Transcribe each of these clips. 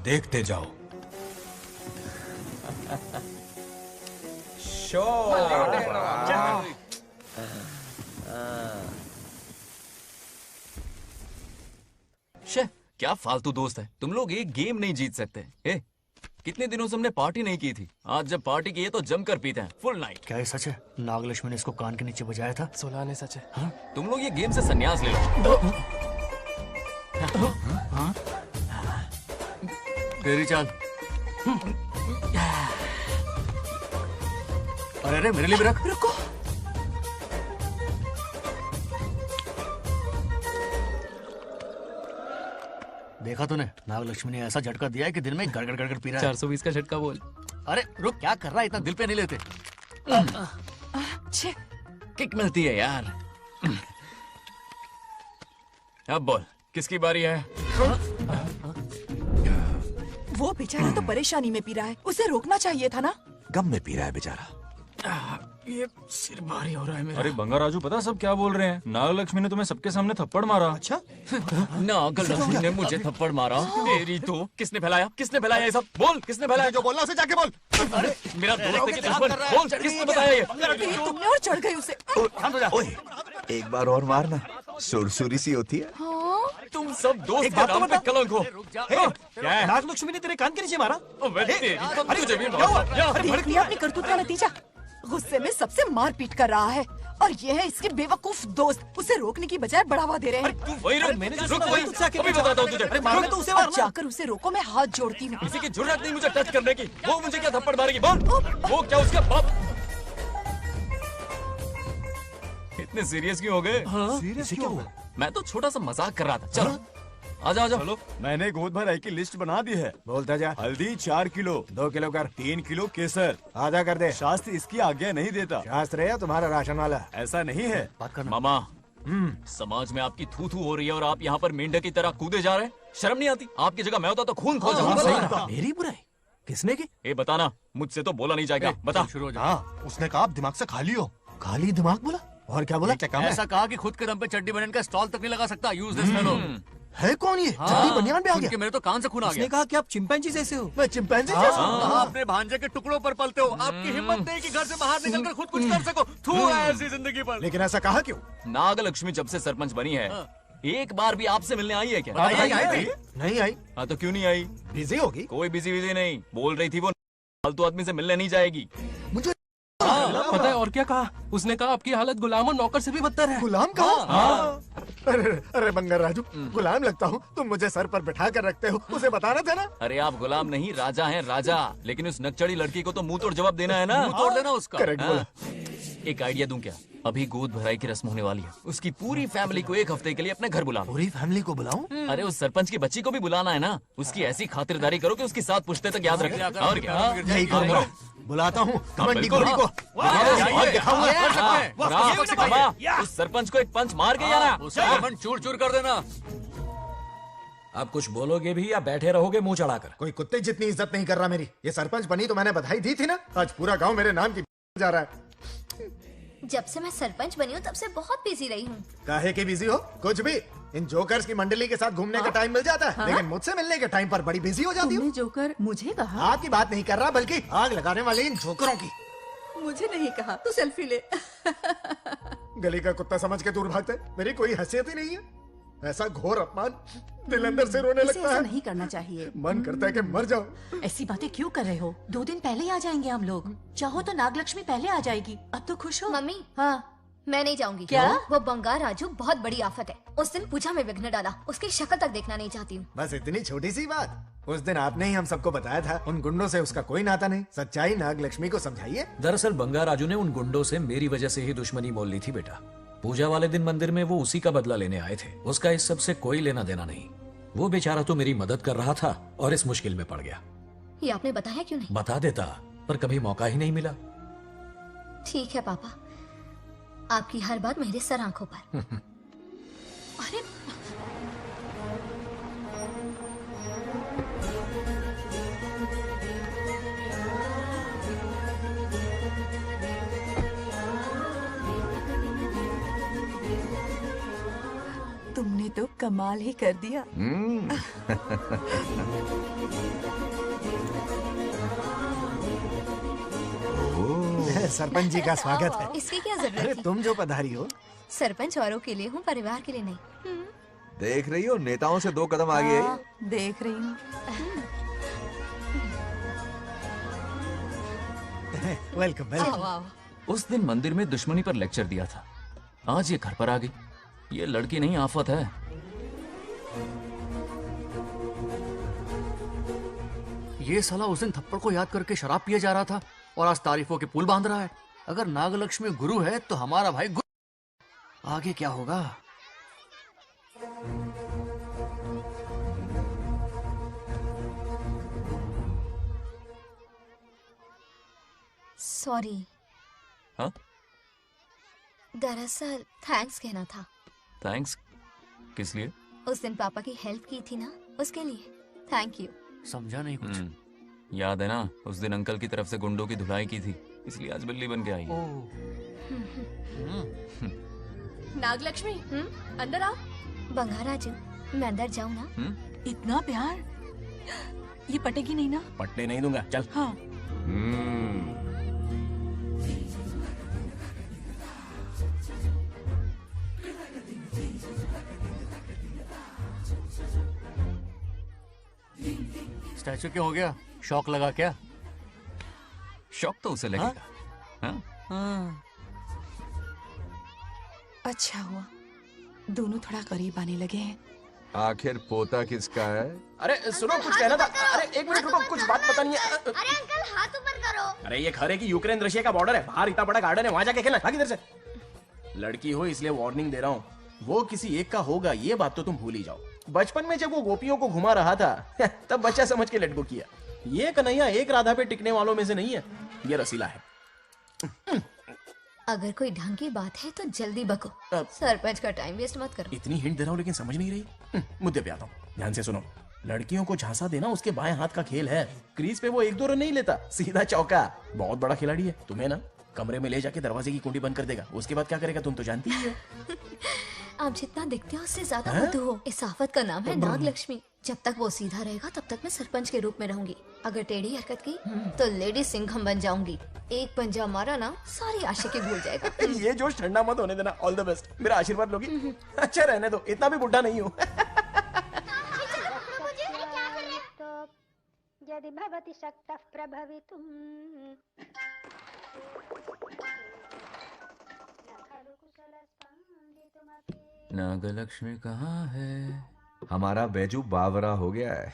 देखते जाओ। शे, क्या फालतू दोस्त है तुम लोग। एक गेम नहीं जीत सकते। कितने दिनों से हमने पार्टी नहीं की थी। आज जब पार्टी की है तो जमकर पीते हैं, फुल नाइट। क्या ये सच है? नागलक्ष्मी ने इसको कान के नीचे बजाया था। सुना ने सच है। हाँ? तुम लोग ये गेम से संन्यास ले लो। हाँ? तेरी चाल। अरे अरे मेरे लिए भी रख। रुको। देखा तूने, नागलक्ष्मी ने ऐसा झटका दिया है कि दिन में गड़गड़ गड़गड़ पी रहा है। 420 का झटका बोल। अरे रुक, क्या कर रहा है? इतना दिल पे नहीं लेते। किक मिलती है यार। अब बोल, किसकी बारी है? वो बेचारा तो परेशानी में पी रहा है, उसे रोकना चाहिए था ना। गम में पी रहा है बेचारा। ये सिर भारी हो रहा है मेरा। अरे बंगा राजू, पता सब क्या बोल रहे हैं? नागलक्ष्मी ने तुम्हें सबके सामने थप्पड़ मारा। अच्छा? नागलक्ष्मी ने मुझे थप्पड़ मारा? तेरी तो किसने फैलाया? किसने फैलाया ये सब? बोल, किसने फैलाया? जो बोलना उसे जाके बोल। अरे मेरा दोस्त है कि दुश्मन? बोल, किसने बताया ये? तुमने और चढ़ गई उसे। ओए, एक बार और मारना, सुरसुरी सी होती है। तुम सब दोस्त के नाम पे कलंक हो। क्या है? नागलक्ष्मी ने तेरे कान के नीचे मारा? तुझे भी मारा। देख लिया अपनी करतूत का नतीजा। गुस्से में सबसे मारपीट कर रहा है और ये है इसके बेवकूफ दोस्त। उसे रोकने की बजाय बढ़ावा दे रहे हैं। वही रुक, मैंने जो रुक सुना वही, वही तुझसे आके अभी बताता हूँ तुझे। अरे मारना तो उसे मारना। जाकर उसे रोको, मैं हाथ जोड़ती हूँ। किसी की जुर्रत नहीं मुझे टच करने की। वो मुझे क्या थप्पड़ मारेगी? बोल, वो क्या उसका बाप? इतने सीरियस क्यों हो गए? सीरियस क्यों हुआ? मैं तो छोटा सा मजाक कर रहा था। चलो आजा आजा। चलो, मैंने गोद भराई की लिस्ट बना दी है। बोलता जा। हल्दी 4 किलो, 2 किलो कर। 3 किलो केसर। आधा कर दे। शास्त्र इसकी आज्ञा नहीं देता। शास्त्र है या तुम्हारा राशन वाला? ऐसा नहीं है। बात करना। मामा, समाज में आपकी थू थू हो रही है और आप यहाँ पर मेंढक की तरह कूदे जा रहे हैं। शर्म नहीं आती? आपकी जगह मैं होता तो खून खोल जाऊंगा। मेरी बुराई किसने की? ए बताना, मुझसे तो बोला नहीं जाएगा। बता। शुरू हो जा। हाँ, उसने कहा आप दिमाग से खाली हो। खाली दिमाग बोला? और क्या बोला? क्या काम है? ऐसा कहा कि खुद के दम पे चड्डी बनियान का स्टॉल तक नहीं लगा सकता। Use this fellow. है कौन ये? चड्डी बनियान पे आ गया? मेरे तो कान से खून आ उसने गया। कहा कि आप चिंपैंजी जैसे हो। मैं चिंपैंजी जैसा हूँ? कहा अपने भांजे के टुकड़ों पर पलते हो। आपकी हिम्मत नहीं कि घर से बाहर निकलकर खुद कुछ कर सको। थू है ऐसी जिंदगी पर। लेकिन ऐसा कहा क्यों? नागलक्ष्मी जब से सरपंच बनी है, एक बार भी आपसे मिलने आई है क्या? नहीं आई। हाँ तो क्यों नहीं आई? बिजी होगी। कोई बिजी बिजी नहीं। बोल रही थी वो फालतू आदमी से मिलने नहीं जाएगी। मुझे पता है और क्या कहा? उसने कहा आपकी हालत गुलाम और नौकर से भी बदतर है। गुलाम कहा? अरे अरे बंगर राजू, गुलाम लगता हूँ। तुम मुझे सर पर बिठा कर रखते हो, उसे बताना था ना। अरे आप गुलाम नहीं, राजा हैं राजा। लेकिन उस नकचड़ी लड़की को तो मुंह तोड़ जवाब देना है ना। मुंह तोड़ देना उसका। करेक्ट बोला। एक आइडिया दूं क्या? अभी गोद भराई की रस्म होने वाली है। उसकी पूरी फैमिली को एक हफ्ते के लिए अपने घर बुला लो। पूरी फैमिली को बुलाऊं? अरे उस सरपंच की बच्ची को भी बुलाना है ना। उसकी ऐसी खातिरदारी करो कि उसकी 7 पुश्ते तक याद रखे। और क्या? यही करूंगा। बुलाता हूँ कमंडी बिल्कुल। घोड़ी को। और दिखाऊंगा। उस सरपंच को एक पंच मार के जाना। उसका मन चूर चूर कर देना। आप कुछ बोलोगे भी या बैठे रहोगे मुंह चढ़ाकर? कोई कुत्ते जितनी इज्जत नहीं कर रहा मेरी। ये सरपंच बनी तो मैंने बधाई दी थी ना। आज पूरा गांव मेरे नाम की जा रहा है। जब से मैं सरपंच बनी हूँ तब से बहुत बिजी रही हूँ। काहे के बिजी हो? कुछ भी। इन जोकर्स की मंडली के साथ घूमने का टाइम मिल जाता है, लेकिन मुझसे मिलने के टाइम पर बड़ी बिजी हो जाती हूँ। तुमने जोकर मुझे कहा? आपकी बात नहीं कर रहा, बल्कि आग लगाने वाले इन जोकरों की। मुझे नहीं कहा। तू सेल्फी ले। गली का कुत्ता समझ के दूर भागता है। मेरी कोई हैसियत ही नहीं है। ऐसा घोर अपमान, दिल अंदर से रोने लगता है। नहीं करना चाहिए। मन करता है कि मर जाओ। ऐसी बातें क्यों कर रहे हो? 2 दिन पहले ही आ जाएंगे हम लोग। चाहो तो नागलक्ष्मी पहले आ जाएगी। अब तो खुश हो? मम्मी, हाँ। मैं नहीं जाऊंगी। क्या? वो बंगार राजू बहुत बड़ी आफत है। उस दिन पूजा में विघ्न डाला। उसकी शक्ल तक देखना नहीं चाहती हूँ। बस इतनी छोटी सी बात। उस दिन आपने ही हम सबको बताया था उन गुंडों से उसका कोई नाता नहीं। सच्चाई नागलक्ष्मी को समझाइए। दरअसल बंगा राजू ने उन गुंडों से मेरी वजह से ही दुश्मनी मोल ली थी बेटा। पूजा वाले दिन मंदिर में वो उसी का बदला लेने आए थे। उसका इस सब से कोई लेना देना नहीं। वो बेचारा तो मेरी मदद कर रहा था और इस मुश्किल में पड़ गया। ये आपने बताया क्यों नहीं? बता देता, पर कभी मौका ही नहीं मिला। ठीक है पापा, आपकी हर बात मेरे सर आंखों पर। अरे तुमने तो कमाल ही कर दिया। सरपंच जी का स्वागत है। इसकी क्या अरे जरूरत थी? तुम जो पधारी हो। सरपंच औरों के लिए हूँ, परिवार के लिए नहीं। देख रही हो, नेताओं से 2 कदम आगे हाँ, आई। देख रही हूँ। Welcome welcome. आओ। उस दिन मंदिर में दुश्मनी पर लेक्चर दिया था, आज ये घर पर आ गई। ये लड़की नहीं, आफत है। ये साला उस दिन थप्पड़ को याद करके शराब पिए जा रहा था और आज तारीफों के पुल बांध रहा है। अगर नागलक्ष्मी गुरु है तो हमारा भाई गुरु। आगे क्या होगा? सॉरी, हाँ? दरअसल थैंक्स कहना था। थैंक्स किस लिए? उस दिन पापा की हेल्प की थी ना, उसके लिए थैंक यू। समझा नहीं कुछ। याद है ना, उस दिन अंकल की तरफ से गुंडों की धुलाई की थी, इसलिए आज बिल्ली बन के आई है। नागलक्ष्मी, अंदर आओ। बंगाराजू, मैं अंदर जाऊँ ना? इतना प्यार, ये पटेगी नहीं ना? पटने नहीं दूंगा, चल। हाँ। स्टैचू क्यों हो गया? शौक लगा क्या? शौक तो उसे लगेगा। हाँ? हाँ। अच्छा हुआ, दोनों थोड़ा करीब आने लगे हैं। आखिर पोता किसका है? अरे सुनो, कुछ कहना था। अरे 1 मिनट रुको, कुछ बात पता नहीं है। अरे अंकल, हाथ ऊपर करो। अरे ये घर है कि यूक्रेन रशिया का बॉर्डर है? बाहर इतना बड़ा गार्डन है, वहां जाके खेलना। भाग इधर से। लड़की हो इसलिए वार्निंग दे रहा हूँ, वो किसी एक का होगा, ये बात तो तुम भूल ही जाओ। बचपन में जब वो गोपियों को घुमा रहा था तब बच्चा समझ के लटको किया। ये कन्हैया एक राधा पे टिकने वालों में से नहीं है, ये रसीला है। अगर कोई ढंग की बात है तो जल्दी बको, सरपंच का टाइम वेस्ट मत करो। इतनी हिंट दे रहा हूँ लेकिन समझ नहीं रही। मुद्दे पे आता हूँ, ध्यान से सुनो। लड़कियों को झांसा देना उसके बाएं हाथ का खेल है। क्रीज पे वो 1-2 रन नहीं लेता, सीधा चौका। बहुत बड़ा खिलाड़ी है। तुम्हें ना कमरे में ले जाके दरवाजे की कुंडी बंद कर देगा, उसके बाद क्या करेगा तुम तो जानती ही हो। आप जितना दिखते हो उससे ज्यादा बुद्धू हो। इस आफत का नाम है नागलक्ष्मी। जब तक वो सीधा रहेगा तब तक मैं सरपंच के रूप में रहूंगी। अगर टेढ़ी हरकत की तो लेडी सिंघम बन जाऊंगी। एक पंजा मारा ना, सारी आशिकी भूल जाएगा। ये जोश ठंडा मत होने देना। ऑल द बेस्ट, मेरा आशीर्वाद लोगी? अच्छा रहने दो, इतना भी बुढ़ा नहीं हूँ। यदि भवति शक्तः प्रभवितुम्। नागलक्ष्मी कहाँ है? हमारा बैजू बावरा हो गया है।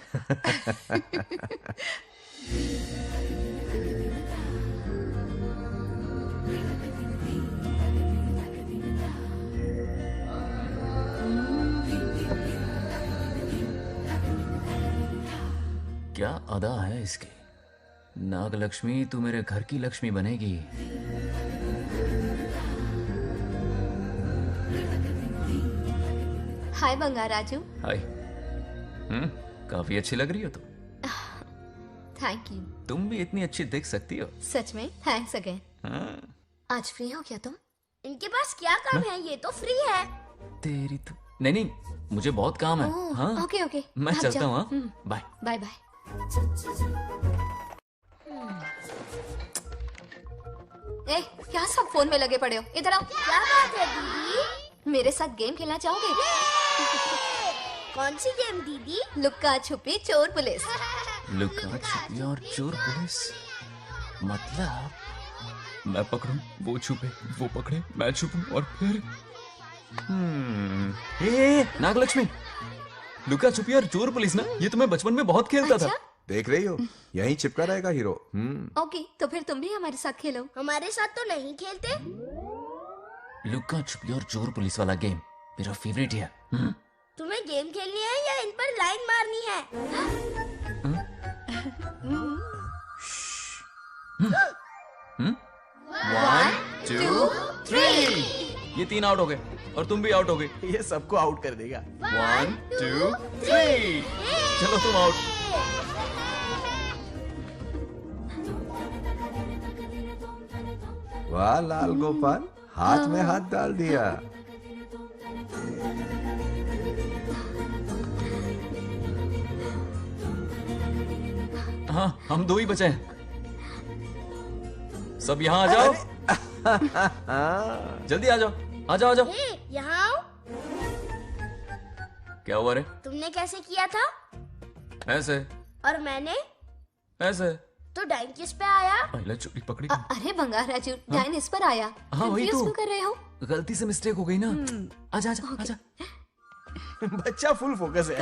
क्या अदा है इसकी। नागलक्ष्मी, तू मेरे घर की लक्ष्मी बनेगी। हाय बंगाराजू। हाय। काफी अच्छी लग रही हो तुम। Thank you. तुम भी इतनी अच्छी दिख सकती हो। सच में थैंक्स अगेन। हाँ? आज फ्री हो क्या तुम? इनके पास क्या काम है? ये तो फ्री है। तेरी तो नहीं नहीं, मुझे बहुत काम है। ओह, हाँ? ओके ओके, मैं भाग चलता जाओ। हूँ। हाँ? बाय। Bye bye. ए, क्या सब फोन में लगे पड़े हो? इधर आओ। क्या बात है दीदी? मेरे साथ गेम खेलना चाहोगे? कौन सी गेम दीदी? लुक्का छुपी चोर पुलिस। लुका छुपी और चोर पुलिस? मतलब मैं पकड़ूं, वो छुपे, वो पकड़े, मैं छुपूं और फिर नागलक्ष्मी, लुका छुपी और चोर पुलिस ना, ये तो मैं बचपन में बहुत खेलता था। देख रही हो, यहीं चिपका रहेगा हीरो। ओके, तो फिर तुम भी हमारे साथ खेलो। हमारे साथ तो नहीं खेलते। लुका छुपी और चोर पुलिस वाला गेम मेरा फेवरेट है। तुम्हें गेम खेलनी है या इन पर लाइन मारनी है? 1 2 3। ये 3 आउट हो गए और तुम भी आउट हो गए। ये सबको आउट कर देगा। 1 2 3। चलो तुम आउट। वाह लाल गोपाल, हाथ में हाथ डाल दिया। हाँ, हम 2 ही बचे हैं। सब यहाँ आ जाओ। जल्दी आ जाओ, आ जाओ, आ जाओ। हे, यहाँ आओ। क्या हुआ रे? तुमने कैसे किया था? ऐसे और मैंने? ऐसे। तो डाइन किस पे आया? पहले चोरी पकड़ी। अरे बंगार राजू, डाइन इस पर आया। हाँ, वही Confuse तो। क्यों कर रहे हो? गलती से मिस्टेक हो गई ना। आजा आजा आजा। बच्चा फुल फोकस है,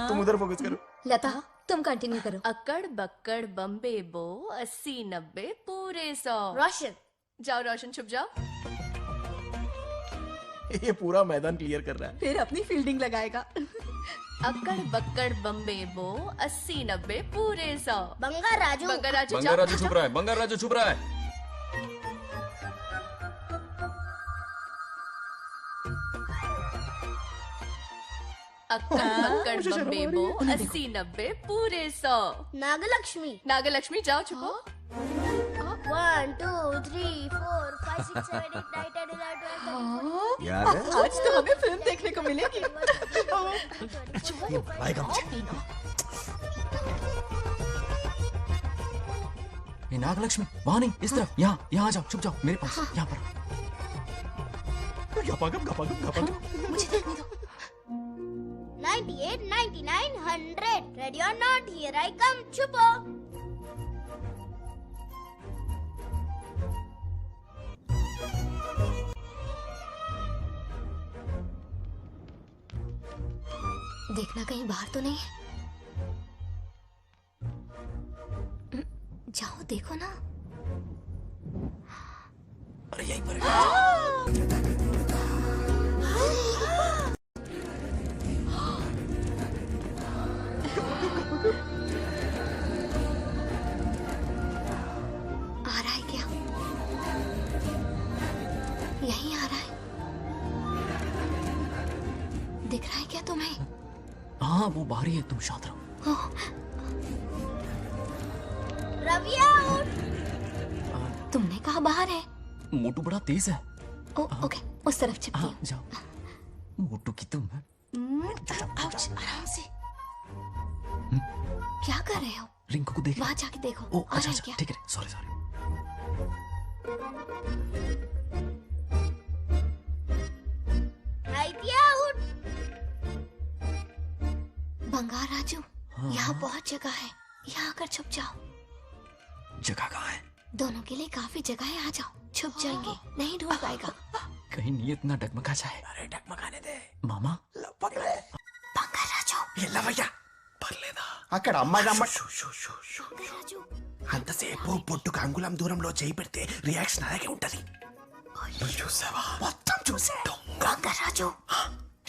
तुम उधर फोकस करो। लता, तुम कंटिन्यू करो। अकड़ बक्कड़ बम्बे बो 80-90 पूरे 100। रोशन, जाओ रोशन, छुप जाओ। ये पूरा मैदान क्लियर कर रहा है। फिर अपनी फील्डिंग लगाएगा। अकड़ बक्कड़ बम्बे बो 80-90 पूरे 100। बंगार राजू। बंगार राजू बंगार राजू छुप रहा है, बंगार राजू छुप रहा है। अक्कड़ बक्कड़ बम्बे बो 80-90 पूरे 100। नागलक्ष्मी। नागलक्ष्मी जाओ छुपो। 1 2 3 4 5 6 7 8 9 10 11 12 याद है? आज तो हमें फिल्म देखने को मिलेगी। आएगा मुझे। ये नागलक्ष्मी वहाँ नहीं, इस तरफ, यहाँ यहाँ आ जाओ, छुप जाओ मेरे पास, यहाँ पर। गपागप गपागप गपागप। मुझे देखने दो। 98 99 100 ready or not here I come छुपो। देखना कहीं बाहर तो नहीं है। जाओ देखो ना। अरे यहीं पर है। आ रहा है क्या? यहीं आ रहा है। दिख रहा है क्या तुम्हें? हाँ वो बाहर ही है, तुम शांत रहो। रविया उठ। तुमने कहा बाहर है? मोटू बड़ा तेज है। ओके, उस तरफ छिपती हाँ हूँ। जाओ। मोटू की तुम। आउच, आराम से। क्या कर रहे हो? रिंकू को देख। वहां जाके देखो। ओ आ रहा अच्छा है अच्छा, क्या? ठीक है, सॉरी सॉरी। आइडिया उठ। बंगार राजू, यहाँ बहुत जगह है, यहाँ आकर छुप जाओ। जगह कहाँ है? दोनों के लिए काफी जगह है, आ जाओ। छुप जाएंगे, नहीं ढूंढ पाएगा। कहीं नीयत ना डगमगा जाए। अरे डगमगाने दे मामा। बंगार राजू, ఎల్ల భయ్యా పర్లేదా? అక్కడ అమ్మాయి రమ్మ बंगार राजू। అంతసేపు పొట్టుకు అంగుళం దూరంలో చేయి పెడితే రియాక్షన్ అలాగే ఉంటది. చూసావా? మొత్తం చూసే बंगार राजू,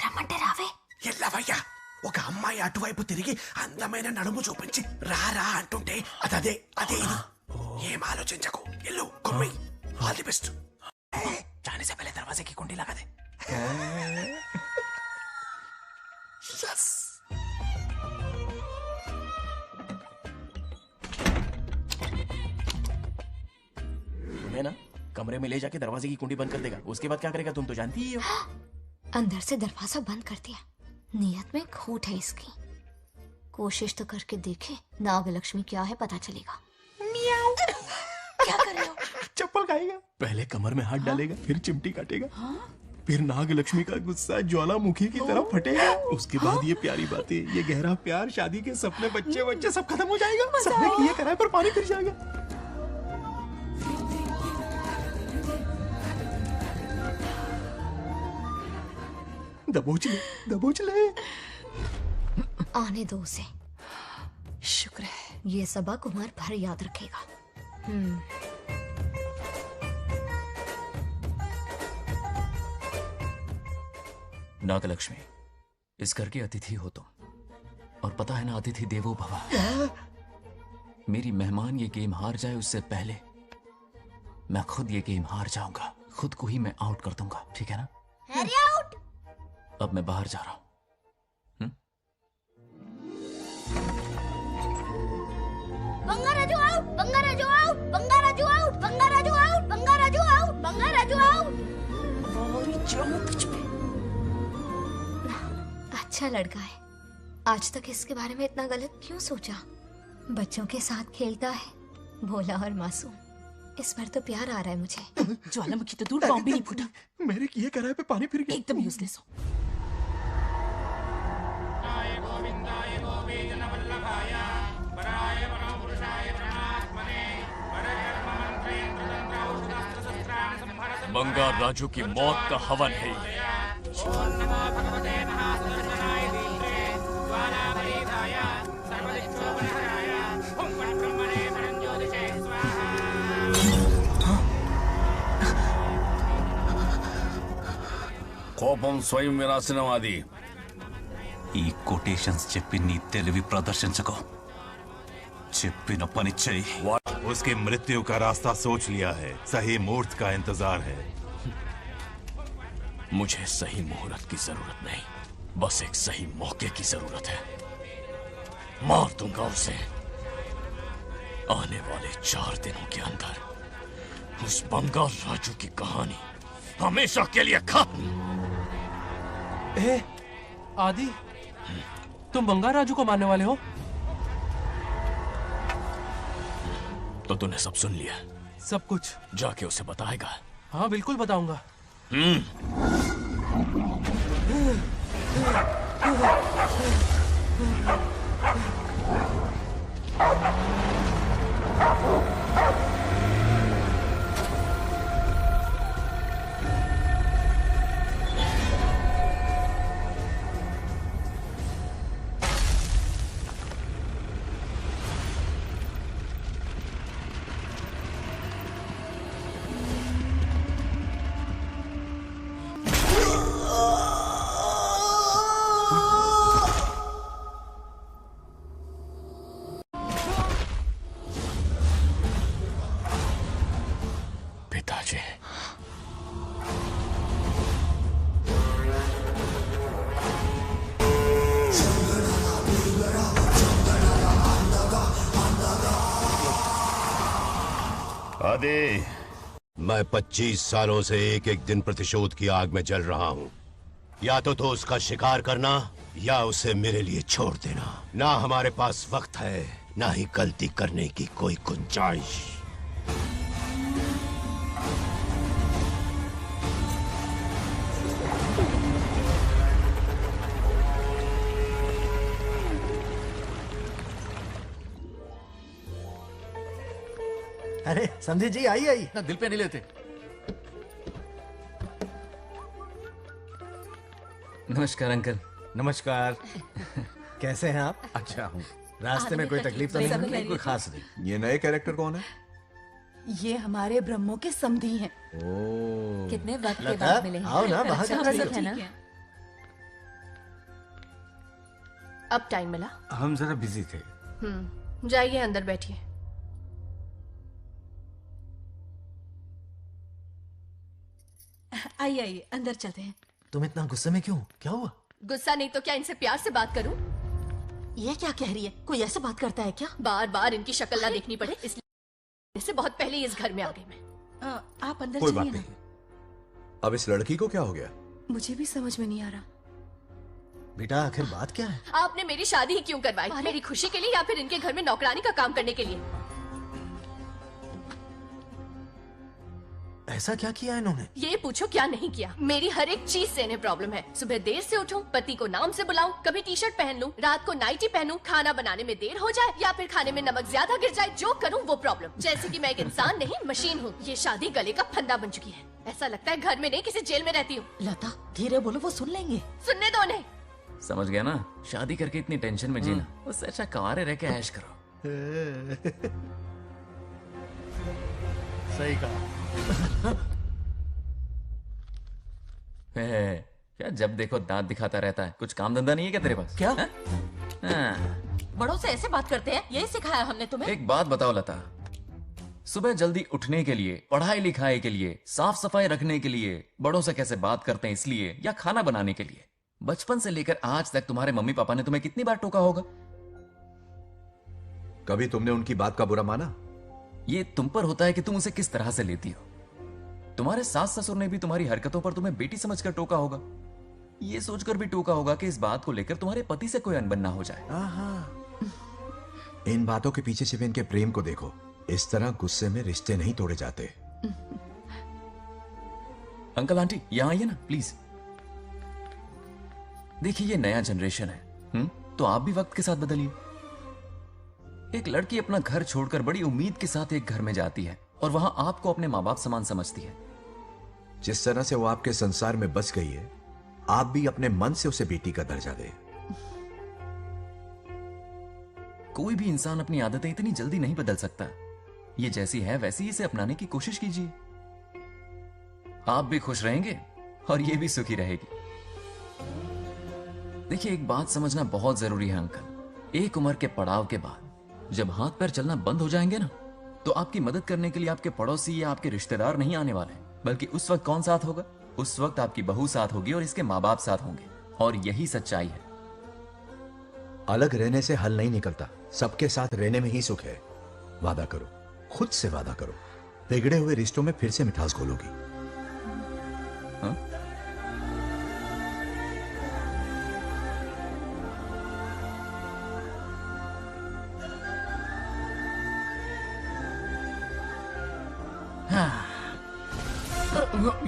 రమ్మంటే రావే. ఎల్ల భయ్యా ఒక అమ్మాయి అటువైపు తిరిగి అందమైన నడుము చూపించి రా రా అంటుంటే అదే అదే ఇది. ఏం ఆలోచించకు, ఎల్లు కొమ్మి. All the best. जाने से पहले दरवाजे की कुंडी लगा दे. यस. तुम्हें ना कमरे में ले जाके दरवाजे की कुंडी बंद कर देगा. उसके बाद क्या करेगा तुम तो जानती ही हो. अंदर से दरवाजा बंद कर दिया। नियत में खोट है इसकी। कोशिश तो करके देखे, नागलक्ष्मी क्या है पता चलेगा। क्या कर रहे हो? चप्पल खाएगा. पहले कमर में हाथ डालेगा, फिर चिमटी काटेगा, फिर नागलक्ष्मी का गुस्सा ज्वालामुखी की तरह फटेगा. उसके बाद ये प्यारी बातें, ये गहरा प्यार, शादी के सपने, बच्चे बच्चे सब खत्म हो जाएगा. सबने किए कराए पर पानी फिर जाएगा. दबोच ले, दबोच ले. आने दो उसे। शुक्र है, ये सबक उम्र भर याद रखेगा। नागलक्ष्मी, इस घर की अतिथि हो तुम, और पता है ना, अतिथि देवो भव। मेरी मेहमान ये गेम हार जाए उससे पहले मैं खुद ये गेम हार जाऊंगा. खुद को ही मैं आउट कर दूंगा, ठीक है ना? Harry out. अब मैं बाहर जा रहा हूं. Bangaraju out. Bangaraju out. Bangaraju out. Bangaraju out. Bangaraju out. Bangaraju out. अच्छा लड़का है। आज तक इसके बारे में इतना गलत क्यों सोचा? बच्चों के साथ खेलता है, भोला और मासूम। इस बार तो प्यार आ रहा है मुझे। ज्वालामुखी तो दूर, बॉम्ब भी नहीं फूटा। मेरे किए कराए पे पानी फिर गया। एकदम यूजलेस हो। बंगार राजू की मौत का हवन है ये। కోపం స్వయం వినాశనవాది ఈ కొటేషన్స్ చెప్పి నీ తెలివి ప్రదర్శించకో చెప్పిన పని చెయ్యి उसकी मृत्यु का रास्ता सोच लिया है सही मुहूर्त का इंतजार है मुझे सही मुहूर्त की जरूरत नहीं बस एक सही मौके की जरूरत है मार दूंगा उसे आने वाले 4 दिनों के अंदर उस बंगाल राजू की कहानी हमेशा के लिए खत्म। आदि तुम बंगाल राजू को मारने वाले हो? तो तूने सब सुन लिया? सब कुछ जाके उसे बताएगा? हाँ बिल्कुल बताऊंगा। पिताजी आदि मैं 25 सालों से एक एक दिन प्रतिशोध की आग में जल रहा हूँ। या तो उसका शिकार करना या उसे मेरे लिए छोड़ देना। ना हमारे पास वक्त है ना ही गलती करने की कोई गुंजाइश। अरे समझे जी, आई आई ना दिल पे नहीं लेते। नमस्कार अंकल। नमस्कार। कैसे हैं आप? अच्छा हूँ। रास्ते में कोई तकलीफ तो नहीं? कोई खास नहीं। ये नए कैरेक्टर कौन है? ये हमारे ब्रह्मों के समधी हैं। ओ कितने वक्त के लता, बाद मिले हैं। आओ ना, बाहर अच्छा चलो। सब है ना? अब टाइम मिला? हम जरा बिजी थे। जाइए अंदर बैठिए। आइए आइए अंदर चलते हैं। तुम इतना गुस्से में क्यों? क्या हुआ? गुस्सा नहीं तो क्या इनसे प्यार से बात करूं? ये क्या कह रही है? कोई ऐसे बात करता है क्या? बार बार इनकी शक्ल ना देखनी पड़े इसलिए से बहुत पहले ही इस घर में आ गई मैं। आप अंदर कोई चलिए बात ना। नहीं। अब इस लड़की को क्या हो गया? मुझे भी समझ में नहीं आ रहा। बेटा आखिर बात क्या है? आपने मेरी शादी ही क्यों करवाई? मेरी खुशी के लिए या फिर इनके घर में नौकरानी का काम करने के लिए? ऐसा क्या किया इन्होंने? ये पूछो क्या नहीं किया। मेरी हर एक चीज से इन्हें प्रॉब्लम है। सुबह देर से उठूं, पति को नाम से बुलाऊं, कभी टी शर्ट पहन लूं, रात को नाइटी पहनूं, खाना बनाने में देर हो जाए या फिर खाने में नमक ज्यादा गिर जाए, जो करूं वो प्रॉब्लम। जैसे कि मैं एक इंसान नहीं मशीन हूँ। ये शादी गले का फंदा बन चुकी है। ऐसा लगता है घर में नहीं किसी जेल में रहती हूँ। लता धीरे बोलो, वो सुन लेंगे। सुनने दो उन्हें। समझ गया ना? शादी करके इतनी टेंशन में जीना, उससे अच्छा कुंवारे रह के ऐश करो। सही कहा। क्या जब देखो दांत दिखाता रहता है? कुछ काम धंधा नहीं है क्या तेरे पास? क्या? हाँ। बड़ों से ऐसे बात करते हैं? यही सिखाया हमने तुम्हें? एक बात बताओ लता, सुबह जल्दी उठने के लिए, पढ़ाई लिखाई के लिए, साफ सफाई रखने के लिए बड़ों से कैसे बात करते हैं इसलिए, या खाना बनाने के लिए, बचपन से लेकर आज तक तुम्हारे मम्मी पापा ने तुम्हें कितनी बार टोका होगा? कभी तुमने उनकी बात का बुरा माना? ये तुम पर होता है कि तुम उसे किस तरह से लेती हो। तुम्हारे सास ससुर ने भी तुम्हारी हरकतों पर तुम्हें बेटी समझकर टोका होगा। ये सोचकर भी टोका होगा कि इस बात को लेकर तुम्हारे पति से कोई अनबन ना हो जाए। इन बातों के पीछे छिपे इनके प्रेम को देखो। इस तरह गुस्से में रिश्ते नहीं तोड़े जाते। अंकल आंटी यहां आइए ना प्लीज। देखिए ये नया जनरेशन है, तो आप भी वक्त के साथ बदलिए। एक लड़की अपना घर छोड़कर बड़ी उम्मीद के साथ एक घर में जाती है और वहां आपको अपने माँ बाप समान समझती है। जिस तरह से वो आपके संसार में बस गई है, आप भी अपने मन से उसे बेटी का दर्जा दें। कोई भी इंसान अपनी आदतें इतनी जल्दी नहीं बदल सकता। ये जैसी है वैसी इसे अपनाने की कोशिश कीजिए। आप भी खुश रहेंगे और ये भी सुखी रहेगी। देखिए एक बात समझना बहुत जरूरी है अंकल, एक उम्र के पड़ाव के बाद जब हाथ पैर चलना बंद हो जाएंगे ना, तो आपकी मदद करने के लिए आपके पड़ोसी या आपके रिश्तेदार नहीं आने वाले, बल्कि उस वक्त कौन साथ होगा? उस वक्त आपकी बहू साथ होगी और इसके माँ बाप साथ होंगे। और यही सच्चाई है। अलग रहने से हल नहीं निकलता, सबके साथ रहने में ही सुख है। वादा करो, खुद से वादा करो, बिगड़े हुए रिश्तों में फिर से मिठास घोलोगी। हाँ?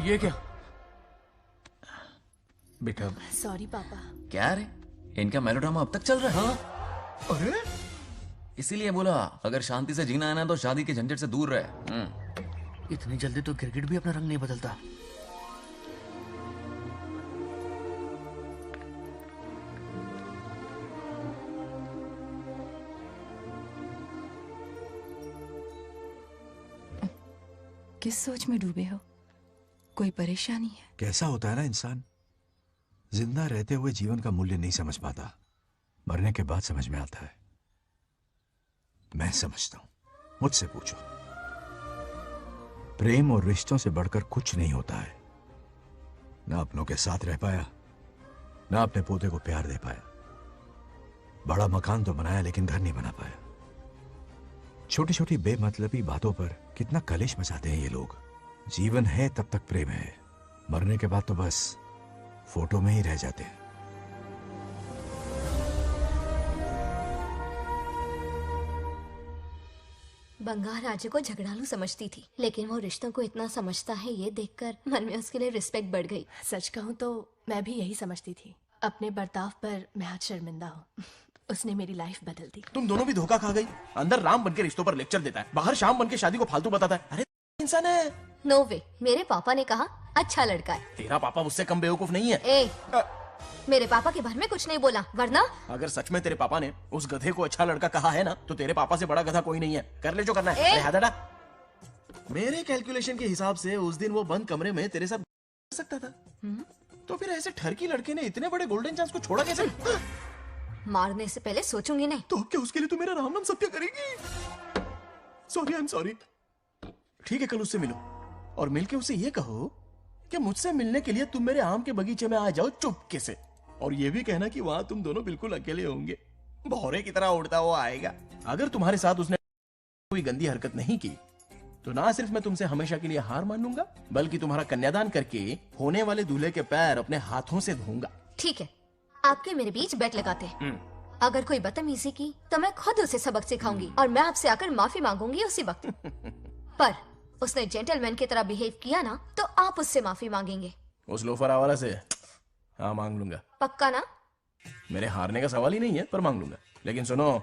ये क्या? बेटा सॉरी पापा। क्या रे, इनका मेलोड्रामा अब तक चल रहा है? अरे इसीलिए बोला अगर शांति से जीना है ना तो शादी के झंझट से दूर रहे। इतनी जल्दी तो गिरगिट भी अपना रंग नहीं बदलता। किस सोच में डूबे हो? कोई परेशानी है? कैसा होता है ना इंसान, जिंदा रहते हुए जीवन का मूल्य नहीं समझ पाता, मरने के बाद समझ में आता है। मैं समझता हूं, मुझसे पूछो। प्रेम और रिश्तों से बढ़कर कुछ नहीं होता है। ना अपनों के साथ रह पाया, ना अपने पोते को प्यार दे पाया। बड़ा मकान तो बनाया लेकिन घर नहीं बना पाया। छोटी छोटी बेमतलबी बातों पर कितना कलेश मचाते हैं ये लोग। जीवन है तब तक प्रेम है, मरने के बाद तो बस फोटो में ही रह जाते हैं। बंगार राजे को झगड़ालू समझती थी, लेकिन वो रिश्तों को इतना समझता है ये देखकर मन में उसके लिए रिस्पेक्ट बढ़ गई। सच कहूँ तो मैं भी यही समझती थी। अपने बर्ताव पर मैं आज शर्मिंदा हूँ। उसने मेरी लाइफ बदल दी। तुम दोनों भी धोखा खा गई। अंदर राम बनके रिश्तों पर लेक्चर देता है, बाहर शाम बनके शादी को फालतू बताता है। अरे इंसान है। नो वे, मेरे पापा ने कहा अच्छा लड़का है। तेरा पापा मुझसे कम बेवकूफ नहीं है। ए, मेरे पापा के बारे में कुछ नहीं बोला, वरना अगर सच में तेरे पापा ने उस गधे को अच्छा लड़का कहा है ना, तो तेरे पापा से बड़ा गधा कोई नहीं है। कर ले जो करना है। अरे मेरे कैलकुलेशन के हिसाब से उस दिन वो बंद कमरे में तेरे साथ कर सकता था। तो फिर ऐसे ठरकी लड़के ने इतने बड़े गोल्डन चांस को छोड़ा कैसे? मारने से पहले सोचूंगी नहीं। तो क्या उसके लिए तू मेरा राम नाम सत्य करेगी? Sorry, I am sorry. ठीक है, कल उससे मिलो और मिलके उसे ये कहो कि मुझसे मिलने के लिए तुम मेरे आम के बगीचे में आ जाओ चुपके से। और ये भी कहना कि वहां तुम दोनों बिल्कुल अकेले होंगे। भौरे की तरह उड़ता हुआ आएगा। अगर तुम्हारे साथ उसने कोई गंदी हरकत नहीं की तो ना सिर्फ मैं तुमसे हमेशा के लिए हार मान लूंगा, बल्कि तुम्हारा कन्यादान करके होने वाले दूल्हे के पैर अपने हाथों से धोऊंगा। ठीक है, आपके मेरे बीच बेट लगाते हैं। अगर कोई बदतमीजी की तो मैं खुद उसे सबक सिखाऊंगी और मैं आपसे आकर माफी मांगूंगी उसी वक्त। पर उसने जेंटलमैन की तरह बिहेव किया ना, तो आप उससे माफी मांगेंगे। उस लोफर आवारा से? हाँ, मांग लूंगा। पक्का ना? मेरे हारने का सवाल ही नहीं है, पर मांग लूंगा। लेकिन सुनो,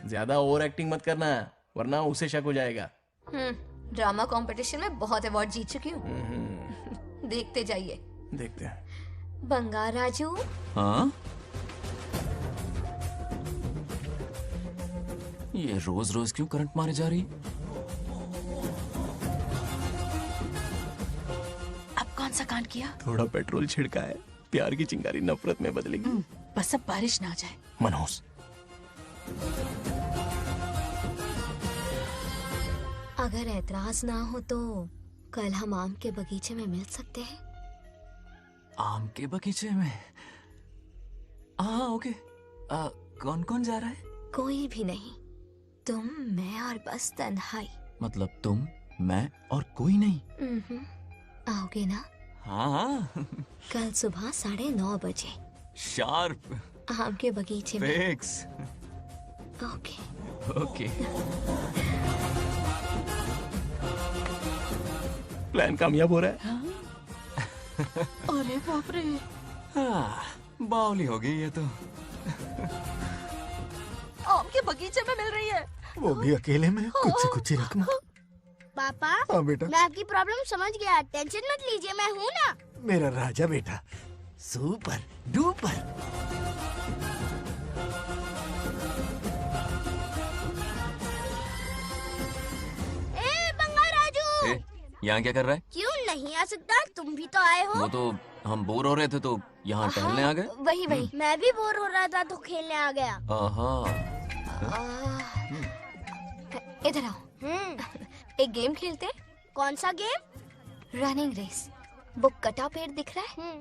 ज्यादा ओवर एक्टिंग मत करना, वरना उसे शक हो जाएगा। ड्रामा कंपटीशन में बहुत अवार्ड जीत चुकी हूँ। देखते जाइए। देखते हैं। बंगार राजू। हाँ? ये रोज रोज क्यों करंट मारे जा रही? अब कौन सा कांड किया? थोड़ा पेट्रोल छिड़का है। प्यार की चिंगारी नफरत में बदलेगी। बस अब बारिश ना आ जाए। मनोज, अगर ऐतराज ना हो तो कल हम आम के बगीचे में मिल सकते हैं। आम के बगीचे में? हाँ, ओके। कौन कौन जा रहा है? कोई भी नहीं, तुम, मैं और बस तन्हाई। मतलब तुम, मैं और कोई नहीं? आओगे ना? हाँ। कल सुबह 9:30 बजे शार्प। आम के बगीचे में। फिक्स। ओके। ओके। प्लान कामयाब हो रहा है। अरे बाप रे। बावली हो गई ये तो। आम के बगीचे में मिल रही है। वो भी अकेले में कुछ से कुछ ही रखना। पापा हाँ बेटा। मैं आपकी प्रॉब्लम समझ गया, टेंशन मत लीजिए, मैं हूँ ना। मेरा राजा बेटा, सुपर डुपर। यहाँ क्या कर रहा है? क्यों नहीं आ सकता? तुम भी तो आए हो। वो तो हम बोर हो रहे थे तो यहाँ टहलने आ गए। वही मैं भी बोर हो रहा था तो खेलने आ गया। इधर आओ, एक गेम खेलते। कौन सा गेम? Running race. वो कटा पेड़ दिख रहा है,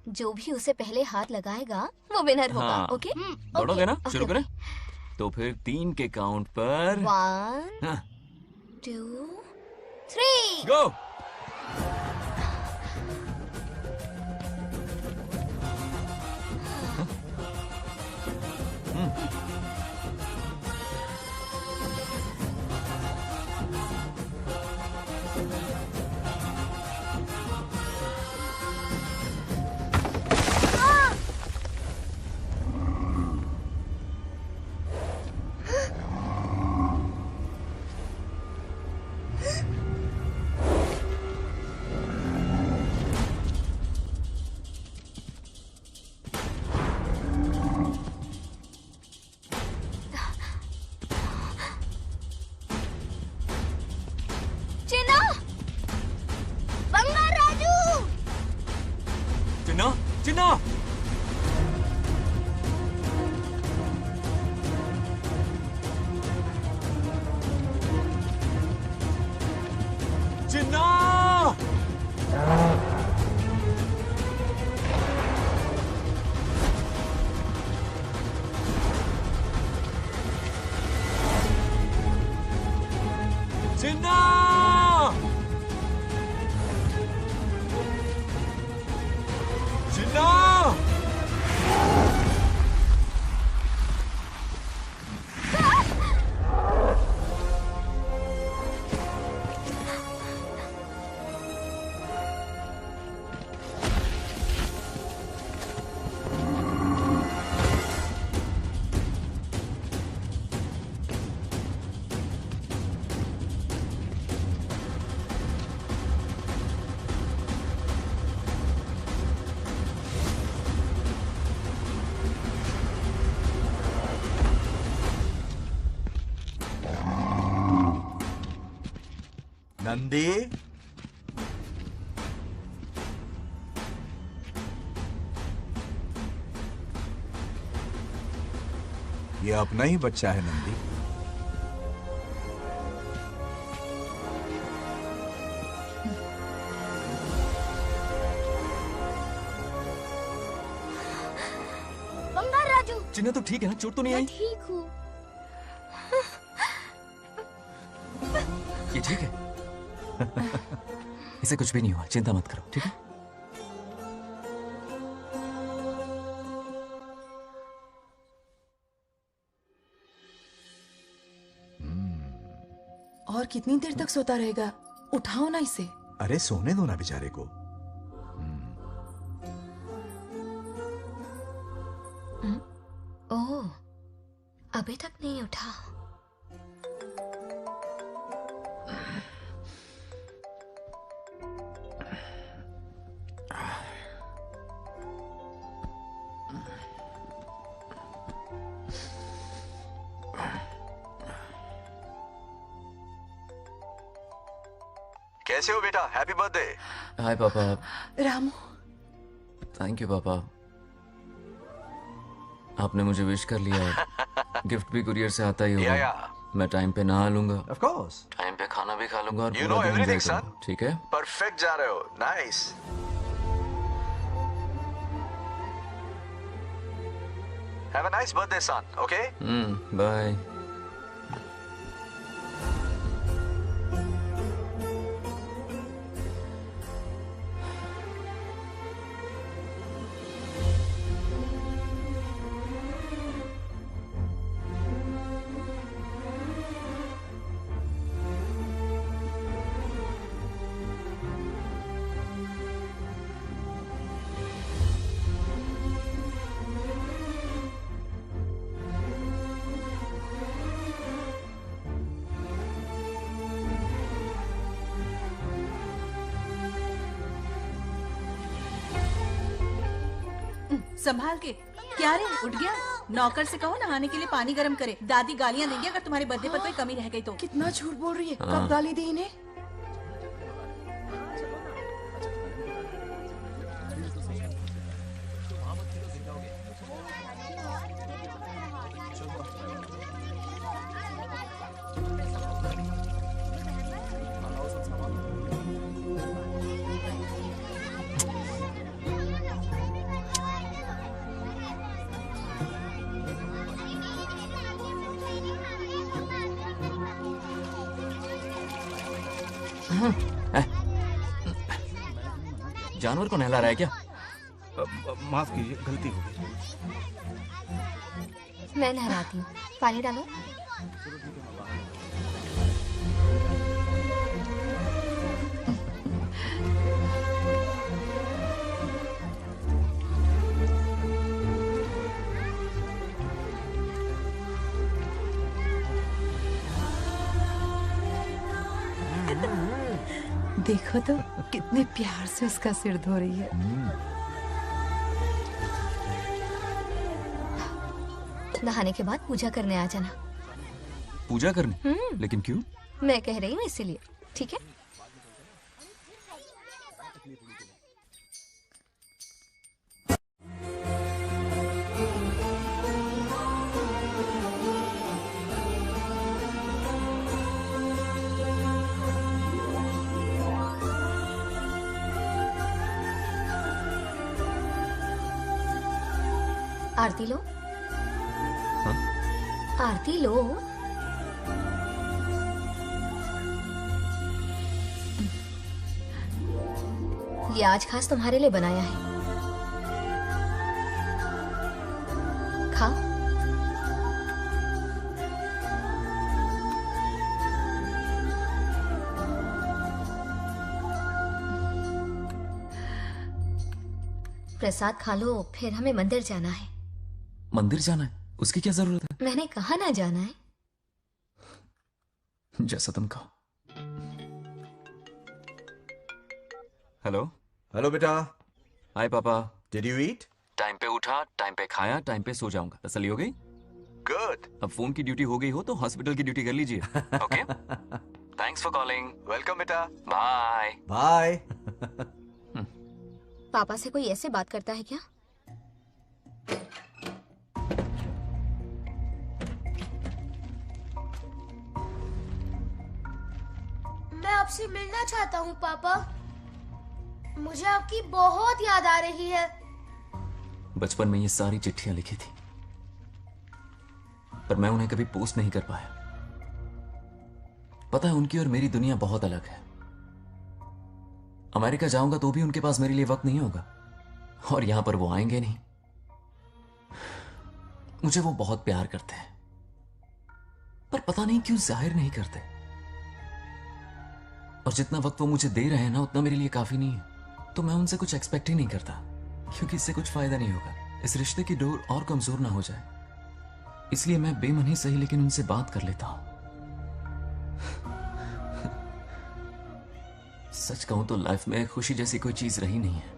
जो भी उसे पहले हाथ लगाएगा वो विनर होगा। हाँ। ओके? दौड़ोगे ना? शुरू करें? तो फिर 3 के काउंट पर 1 2 3 गो। चिन्ना! चिन्ना! चिन्ना! चिन्ना! नंदी, ये अपना ही बच्चा है नंदी। बंगार राजू। चिन्ना तो ठीक है ना? चोट तो नहीं आई? ठीक हूँ। ये ठीक है? इसे कुछ भी नहीं हुआ, चिंता मत करो, ठीक है? और कितनी देर तक सोता रहेगा? उठाओ ना इसे। अरे सोने दो ना बेचारे को। ओह, अभी तक नहीं उठा। कैसे हो बेटा? Happy birthday. हाय पापा। रामू। थैंक यू पापा, आपने मुझे विश कर लिया। गिफ्ट भी कुरियर से आता ही होगा। मैं टाइम पे नहा लूंगा, ऑफ कोर्स, टाइम पे खाना भी खा लूंगा और You पूरा know दिन everything, enjoy son. करूंगा, ठीक है? परफेक्ट जा रहे हो। Nice. Have a nice birthday son, okay? Bye. संभाल के। क्या रे, उठ गया? नौकर से कहो नहाने के लिए पानी गर्म करे। दादी गालियाँ देंगी अगर तुम्हारे बर्थडे पर कोई कमी रह गई तो। कितना झूठ बोल रही है। हाँ। कब गाली दी इन्हें? जानवर को नहला रहा है क्या? माफ कीजिए, गलती हो गई। मैं नहलाती हूँ, पानी डालो। देखो तो कितने प्यार से उसका सिर धो रही है। नहाने के बाद पूजा करने आ जाना। पूजा करने? लेकिन क्यों? मैं कह रही हूँ इसीलिए, ठीक है? आरती लो। हाँ? आरती लो। ये आज खास तुम्हारे लिए बनाया है, खाओ। प्रसाद खा लो, फिर हमें मंदिर जाना है। मंदिर जाना है? उसकी क्या जरूरत है? मैंने कहा ना जाना है। जैसा तुम कहो। हेलो। हेलो बेटा। हाय पापा। Did you eat? टाइम पे उठा, टाइम पे खाया, टाइम पे सो जाऊंगा। तसल्ली हो गई? गुड। अब फोन की ड्यूटी हो गई हो तो हॉस्पिटल की ड्यूटी कर लीजिए। Okay? Thanks for calling. Welcome बेटा। Bye bye. पापा से कोई ऐसे बात करता है क्या? मैं आपसे मिलना चाहता हूँ पापा। मुझे आपकी बहुत याद आ रही है। बचपन में ये सारी चिट्ठियां लिखी थी, पर मैं उन्हें कभी पोस्ट नहीं कर पाया। पता है, उनकी और मेरी दुनिया बहुत अलग है। अमेरिका जाऊंगा तो भी उनके पास मेरे लिए वक्त नहीं होगा, और यहां पर वो आएंगे नहीं। मुझे वो बहुत प्यार करते हैं, पर पता नहीं क्यों जाहिर नहीं करते। और जितना वक्त वो मुझे दे रहे हैं ना, उतना मेरे लिए काफी नहीं है। तो मैं उनसे कुछ एक्सपेक्ट ही नहीं करता, क्योंकि इससे कुछ फायदा नहीं होगा। इस रिश्ते की डोर और कमजोर ना हो जाए, इसलिए मैं बेमन ही सही लेकिन उनसे बात कर लेता हूं। सच कहूं तो लाइफ में खुशी जैसी कोई चीज रही नहीं है।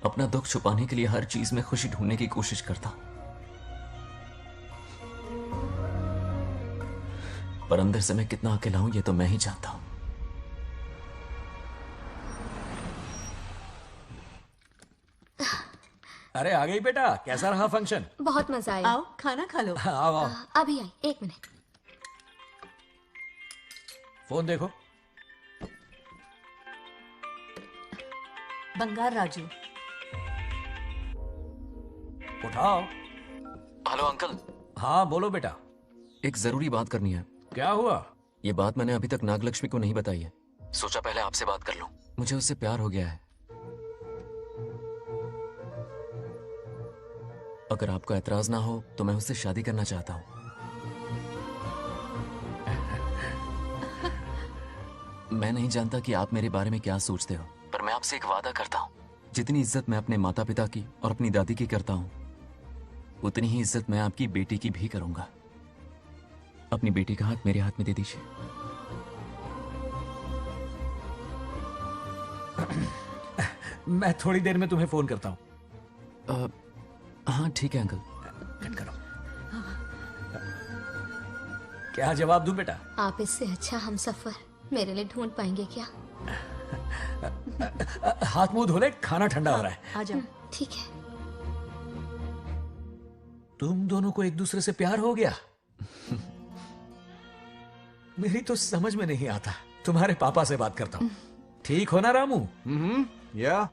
अपना दुख छुपाने के लिए हर चीज में खुशी ढूंढने की कोशिश करता हूं, पर अंदर से मैं कितना अकेला हूं ये तो मैं ही जानता हूं। अरे आ गई बेटा, कैसा रहा फंक्शन? बहुत मजा आया। आओ खाना खा लो। आओ आओ। अभी आई, एक मिनट। फोन देखो। बंगार राजू। उठाओ। Hello uncle. हाँ बोलो बेटा। एक जरूरी बात करनी है। क्या हुआ? ये बात मैंने अभी तक नागलक्ष्मी को नहीं बताई है। सोचा पहले आपसे बात कर लूं। मुझे उससे प्यार हो गया है। अगर आपको ऐतराज ना हो तो मैं उससे शादी करना चाहता हूं। मैं नहीं जानता कि आप मेरे बारे में क्या सोचते हो, पर मैं आपसे एक वादा करता हूं। जितनी इज्जत मैं अपने माता पिता की और अपनी दादी की करता हूं, उतनी ही इज्जत मैं आपकी बेटी की भी करूंगा। अपनी बेटी का हाथ मेरे हाथ में दे दीजिए। मैं थोड़ी देर में तुम्हें फोन करता हूं। हाँ ठीक है अंकल। कट करो। क्या जवाब दूं बेटा? आप इससे अच्छा हम सफर मेरे लिए ढूंढ पाएंगे क्या? हाथ मुंह धो ले, खाना ठंडा हो रहा है। आ जाओ। ठीक है। तुम दोनों को एक दूसरे से प्यार हो गया? मेरी तो समझ में नहीं आता। तुम्हारे पापा से बात करता हूँ। ठीक हो ना रामू? या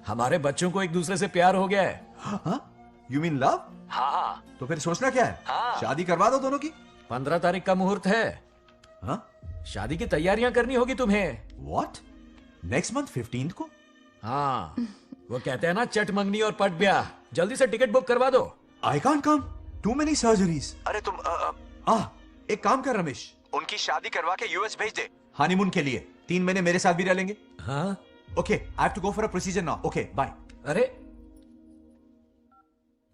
हमारे बच्चों को एक दूसरे से प्यार हो गया है। You mean love? हाँ। तो फिर सोचना क्या है? शादी करवा दो दोनों की। 15 तारीख का मुहूर्त है। हाँ? शादी की तैयारियां करनी होगी तुम्हें। What? नेक्स्ट मंथ 15th को? हाँ, वो कहते हैं ना चट मंगनी और पट ब्याह। जल्दी से टिकट बुक करवा दो। I can't come. Too many surgeries. अरे तुम एक काम कर रमेश, उनकी शादी करवा के यूएस भेज दे। हनीमून के लिए 3 महीने मेरे साथ भी रह लेंगे। हाँ? Okay, I have to go for a procedure now. Okay, bye. अरे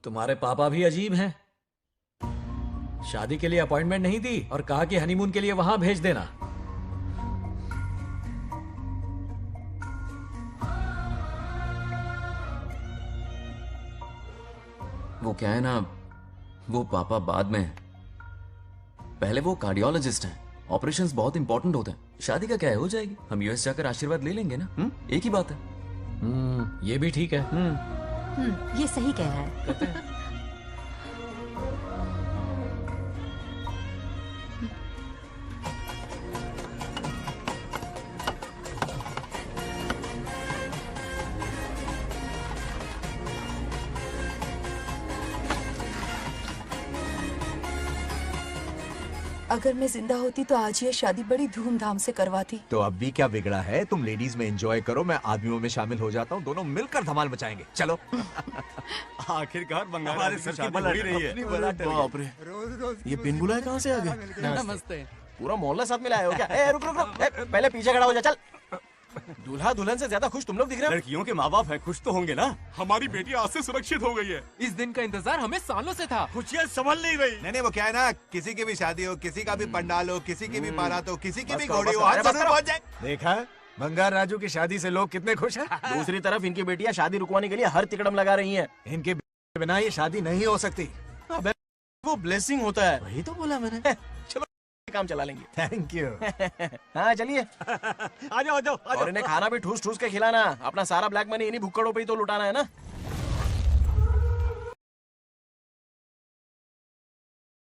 तुम्हारे पापा भी अजीब हैं। शादी के लिए अपॉइंटमेंट नहीं दी और कहा कि हनीमून के लिए वहां भेज देना। वो क्या है ना, वो पापा बाद में, पहले वो कार्डियोलॉजिस्ट हैं। ऑपरेशंस बहुत इंपॉर्टेंट होते हैं। शादी का क्या है, हो जाएगी। हम यूएस जाकर आशीर्वाद ले लेंगे ना। एक ही बात है। ये भी ठीक है। ये सही कह रहा है। अगर मैं जिंदा होती तो आज ये शादी बड़ी धूमधाम से करवाती। तो अब भी क्या बिगड़ा है? तुम लेडीज में एंजॉय करो, मैं आदमियों में शामिल हो जाता हूँ। दोनों मिलकर धमाल मचाएंगे। चलो। आखिरकार बंगाल हमारे सर की बला रही है। बाप रे, ये पिन बुलाए कहाँ से आ गए? नमस्ते। पूरा मोहल्ला साथ में लाए हो क्या? रुक रुक रुक, पहले पीछे खड़ा हो जा। चल। दूल्हा दुल्हन से ज्यादा खुश तुम लोग दिख रहे हो। लड़कियों के माँ बाप है, खुश तो होंगे ना। हमारी बेटी आज से सुरक्षित हो गई है। इस दिन का इंतजार हमें सालों से था। खुशियाँ संभल नहीं रही। नहीं वो क्या है ना, किसी की भी शादी हो, किसी का भी पंडाल हो, किसी की भी बारात हो, किसी की भी करो, घोड़ी बस हो, करो, आज अरे बस जरूर करो। पहुंच जाए। देखा, बंगार राजू की शादी से लोग कितने खुश हैं। दूसरी तरफ इनकी बेटियां शादी रुकवाने के लिए हर तिकड़म लगा रही हैं। इनके बिना ये शादी नहीं हो सकती। अबे वो ब्लेसिंग होता है। वही तो बोला मैंने। चलो काम चला लेंगे। Thank you. हाँ चलिए। आ जाओ। और इन्हें खाना भी ठूस ठूस के खिलाना। अपना सारा ब्लैक मनी इन्हीं भुक्कड़ों पे ही तो लुटाना है ना।